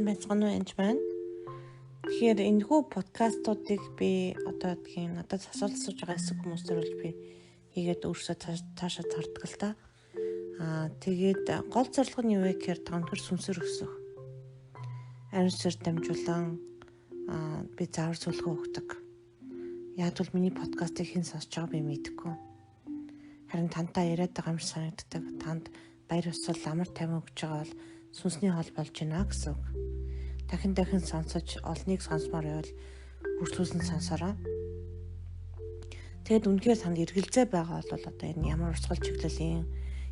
сайн байцгаана уу энэ маань. Тэгэхээр энэхүү подкастуудыг би одоо надад асуулт асууж байгаа хэсэг хүмүүстээр бол би хийгээд өөрсдөө цаашаа тарддаг л да. Тэгээд гол зорилго нь юу вэ гэхээр тонхор сүнсээр өсөх. Ариун сүнсээр дамжуулан би заавар зөвлөгөө өгдөг. Яг бол миний подкастыг хэн сонсож байгааг би мэдэхгүй. Харин тантай яриад байгаа юм шиг санагддаг. Танд баяр ёслол амар тайван өгч байгаа бол сүнсний хол болж байна гэсэн үг. Дахин сонсож олныг сонсмоор байвал бүртгүүлсэн сонсороо. Тэгэд үнэхээр танд эргэлзээ байгаа бол одоо энэ ямар урсгал чиглэлийн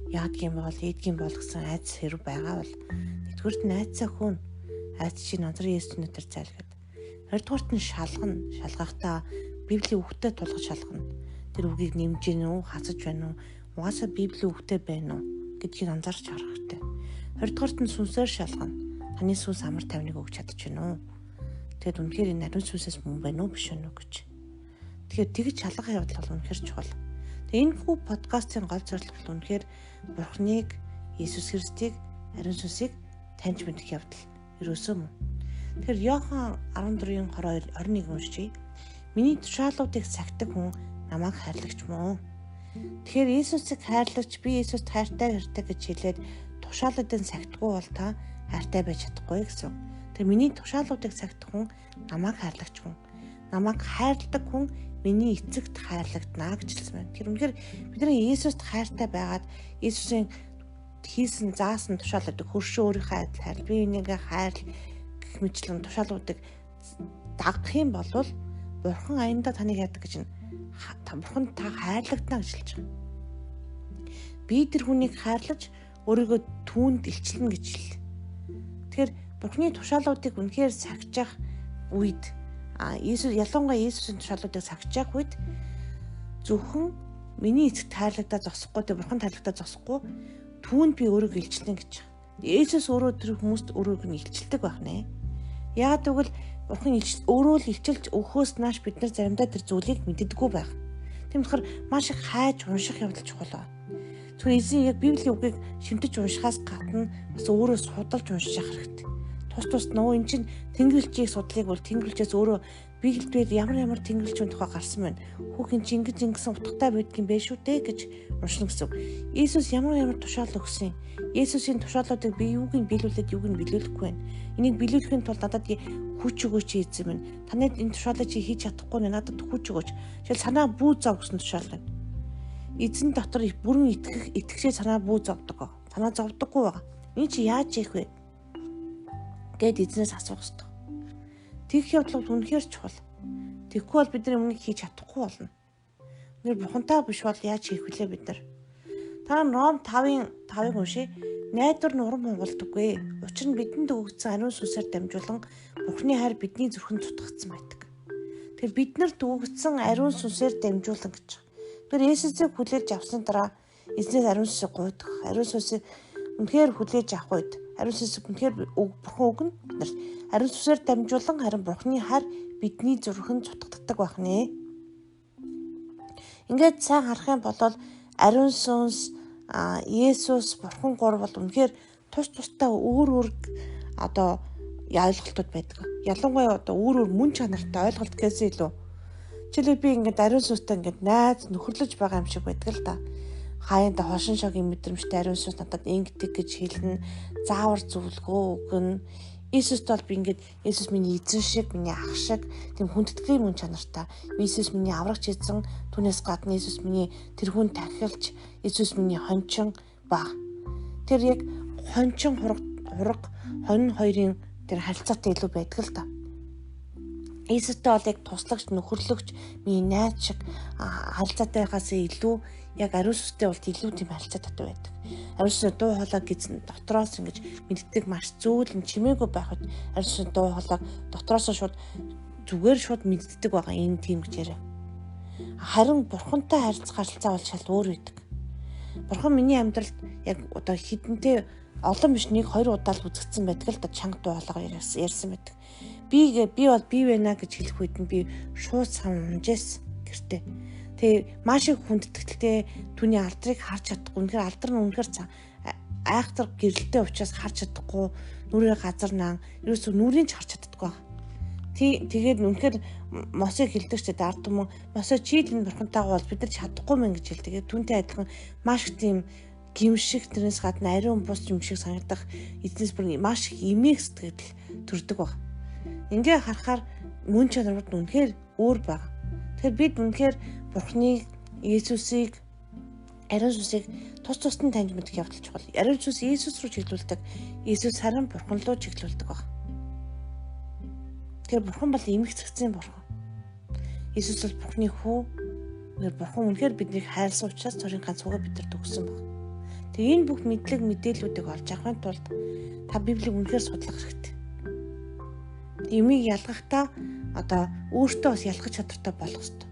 яадгийн бол ийдгийн бол гэсэн айц хэрэг байгаа бол нэгдүгürt нь айцаа хүн айц чинь назрын Есүсний нэрээр зайлгээд. Хоёрдугаарт нь шалгахдаа Библийн үгтэй тулгаж шалгана. Тэр үгийг нэмж гин үү, хасаж байна уу? Угаасаа Библийн үгтэй байна уу гэдгийг анзаарч харах хэрэгтэй. Хоёрдугаарт нь сүнсээр шалгана. Таны сүнс амар тайвныг өгч чадчихна уу? Тэгэд үнэхээр энэ ариун сүнсээс мөн байна уу биш үү гэж. Тэгэхээр тэгж шалгах явдал бол үнэхээр чухал. Тэгээ энэ хүү подкастын гол зорилго бол үнэхээр Бурхныг, Иесус Христийг, ариун сүнсийг таньж мэдэх явдал. Ерөөсөө мөн. Тэгэхээр Иохан 14:22-21 уншийе. Миний тушаалуудыг сахидаг хүн намайг хайрлагч мөн. Тэгэхээр Иесусыг хайрлагч, би Иесуст хайртай гэж хэлээд тушаалуудыг сахидаггүй бол та хайртай байж чадахгүй гэсэн. Тэр миний тушаалуудыг сахидах хүн намайг хайрлагч хүн. Намайг хайрладаг хүн миний эцэгт хайрлагдана гэж хэлсэн байна. Тэр үнэхээр бидний Иесуст хайртай байгаад Иесусийн хийсэн заасан тушаалуудыг хөршөө өөрийнхөө адил хайр, би энийгээ хайр гэх мэтлэн тушаалуудыг дагах юм бол Бурхан аяндаа таныг яадаг гэж Бурхан та хайрлагдана гэж хэлж байгаа. Би тэр хүнийг хайрлаж өөрийгөө түүнд илчлэнэ гэж хэл. Тэгэхээр Бурханы тушаалуудыг үнэхээр сахижих үед ялангуяа Иесусийн тушаалуудыг сахижих үед зөвхөн миний эцэгт хайрлагадаа зогсохгүй, тэр Бурхан хайрлагадаа зогсохгүй түүнд би өөрийгөө илчлэнэ гэж. Иесус өөрөө тэр хүмүүст өөрийгөө нь илчилдэг байх нэ. Яагаад гэвэл Бурхан өөрөө л илчилж өгөхөөс нааш бид нар заримдаа тэр зүйлийг мэддэггүй байх. Тийм болохоор маш их хайж унших явдал чухал байна. Тэгвэл эзэн яг Библийн үгийг шимтэж уншихаас гадна бас өөрөө судалж унших хэрэгтэй. Тус нөө эн чинь тэнгэрлэгчийг судлыг бол тэнгэрлэгчээс өөрөө Библиэд ямар тэнгэрлэгчийн тухай гарсан байна. Хүүхэн чинь ингэсэн утгатай байдгийн байх шүү дээ гэж уншина гэсэн. Иесус ямар тушаал өгсөн. Иесусийн тушаалуудыг би юуг нь биелүүлээд юуг нь биелүүлэхгүй байна. Энийг биелүүлэхийн тулд надад хүч өгөөч эзэн минь. Танад энэ тушаалыг чи хийж чадахгүй нэ надад хүч өгөөч. Жишээл санаа бүү зов гэсэн тушаал байна. Эзэн дотор бүрэн итгэжээ санаа бүү зовдөг. Санаа зовдөггүй байгаа. Энэ чи яаж ийх вэ? Гэт эзнээс асуух хэрэгтэй. Тэгэх явдал үнэхээр чухал. Тэгэхгүй бол бид нар өмнө хийж чадахгүй болно. Нэр Бурхантай биш бол яаж хийх вүлээ бид нар? Та Ром 5:5-ыг уншия. Найдвар нурам хонголдоггүй. Учир нь бидэнд өгөгдсөн ариун сүнсээр дамжуулан Бурханы хайр бидний зүрхэнд тутагдсан байдаг. Тэгэхээр биднэрт өгөгдсөн ариун сүнсээр дамжуулан гэж. Тэр Есүсийг хүлээж авсны дараа эзнээс ариун сүнсийг гуйдаг. Ариун сүнсийг үнэхээр хүлээж авах үед ариун сүнсийг үнэхээр Бурхан өгнө. Бид нар ариун сүнсээр дамжуулан харин Бурханы хайр бидний зүрхэнд тутагддаг байх нэ. Ингээд сайн харах юм бол ариун сүнс, Есүс, Бурхан гур бол үнэхээр тусдаа өөр одоо ойлголтууд байдаг. Ялангуяа одоо өөр мөн чанартай ойлголт гэсэн илүү. Жишээлбэл би ингээд ариун сүнстэй ингээд найз нөхөрлөж байгаа юм шиг байдаг л да. Хаяанда хошин шогийн мэдрэмжтэй ариун сүнс надад ингэдэг гэж хэлнэ. Заавар зөвлөгөө өгнө. Иесуст бол би ингээд Иесус миний эзэн шиг, миний ах шиг тийм хүндэтгэлийн мөн чанартай. Иесус миний аврагч эзэн, түүнээс гадна Иесус миний тэрхүүн тахилч, Иесус миний хончин ба. Тэр яг хончин хураг хонь хоёрын тэр харилцаатай илүү байдаг л да. Иесустэй бол яг туслагч, нөхөрлөгч, миний найз шиг харилцаатай байхаас илүү яг ариун сүнстэй бол илүү тийм харилцаатай байдаг. Ариун сүнсний дуу хоолой гэсэн дотроос ингэж мэддэг маш зөөлөн чимээгүй байхад ариун сүнсний дуу хоолой дотроос шууд мэддэг байгаа энэ тийм гэж яриа. Харин Бурхантай харилцаа бол шал өөр байдаг. Бурхан миний амьдралд яг одоо хідэнтэй олон биш 1-2 удаа л үзэгдсэн байдаг л да чанга дуу хоолойгоор ярьсан байдаг. Би бол би байна гэж хэлэх үед нь би шууд санамжээс гэртээ. Тэгээ маш их хүндэтгэлтэй түүний алдрыг харж чадахгүй. Үнэхээр алдар нь үнэхээр айхтар гэрэлтэй учраас харж чадахгүй, нүрээ газар наан, ерөөсөө нүрийн ч харж чаддаггүй байна. Тэгээд үнэхээр Мосег хэлдэг ч гэдэг ард түмэн Мосе чи л энэ бурхантайгаа бол бид нар чадахгүй мэн гэж хэлдэг. Түүнтэй адилхан маш их тийм гимшиг, тэрнээс гадна ариун бус юм шиг санагдах, эзнес бүр маш их эмээх сэтгэл төрдөг баг. Ингээ харахаар мөн чанарууд нь үнэхээр өөр баг. Тэгэхээр бид үнэхээр Бурхныг, Есүсийг, ариун сүнсийг тус нь таньж мэдэх явдал чухал. Ариун сүнс Есүс рүү чиглүүлдэг, Есүс харин Бурхан руу чиглүүлдэг баг. Тэгэхээр Бурхан бол эмх зэгцэн Бурхан. Есүс бол Бурхны хүү. Бурхан үнэхээр биднийг хайрлсан учраас Цорын ганц хүүгээ бидэнд өгсөн баг. Тэгээ энэ бүх мэдээллүүдийг олж авахын тулд та Библийг үнэхээр судлах хэрэгтэй. Юмыг ялгахдаа одоо өөртөө бас ялгах чадвартай болох хэрэгтэй.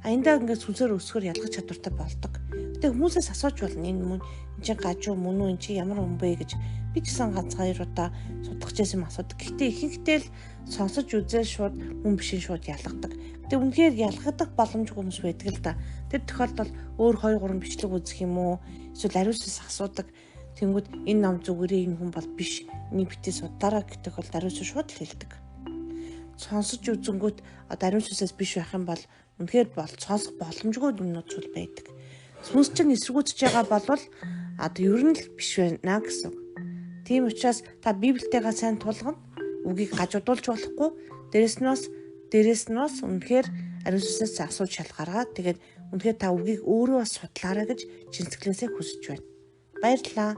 Эндээ ингээд сүнсээр өсгөр ялгах чадвартай болдог. Гэтэ хүмүүсээс асууж болно энэ мөн энэ чинь гажуу мөн үү, энэ чинь ямар хүн бэ гэж би ч гэсэн ганц хоёр удаа судалж байсан асуудаг. Гэхдээ ихэнхдээ л сонсож үзэл шууд мөн бишин шууд ялгадаг. Гэтэ үнэхээр ялгадаг боломжгүй хүмүүс байдаг л да. Тэр тохиолдолд өөр 2-3 бичлэг үзэх юм уу? Эсвэл ариун сүнс асуудаг. Тэнгүүд энэ ном зүгээрээ энэ хүн бол биш. Энийг битээ судлаараа гэдэг бол ариун сүнс шууд л хэлдэг. Сонсож үзэнгүүт ариун сүнсээс биш байх юм бол үнэхээр сонсох боломжгүй юмнууд ч байдаг. Сүнс чинь эсэргүүцэж байгаа болвол ер нь л биш байна гэсэн. Тийм учраас та Библиэтэйгээ сайн тулгана. Үгийг гажуудуулж болохгүй. Дээрээс нь бас үнэхээр ариун сүнсээс асууж шалгаараа. Тэгээд үнэхээр та үгийг өөрөө бас судлаарай гэж чин сэтгэлээсээ хүсэж байна. Баярлалаа.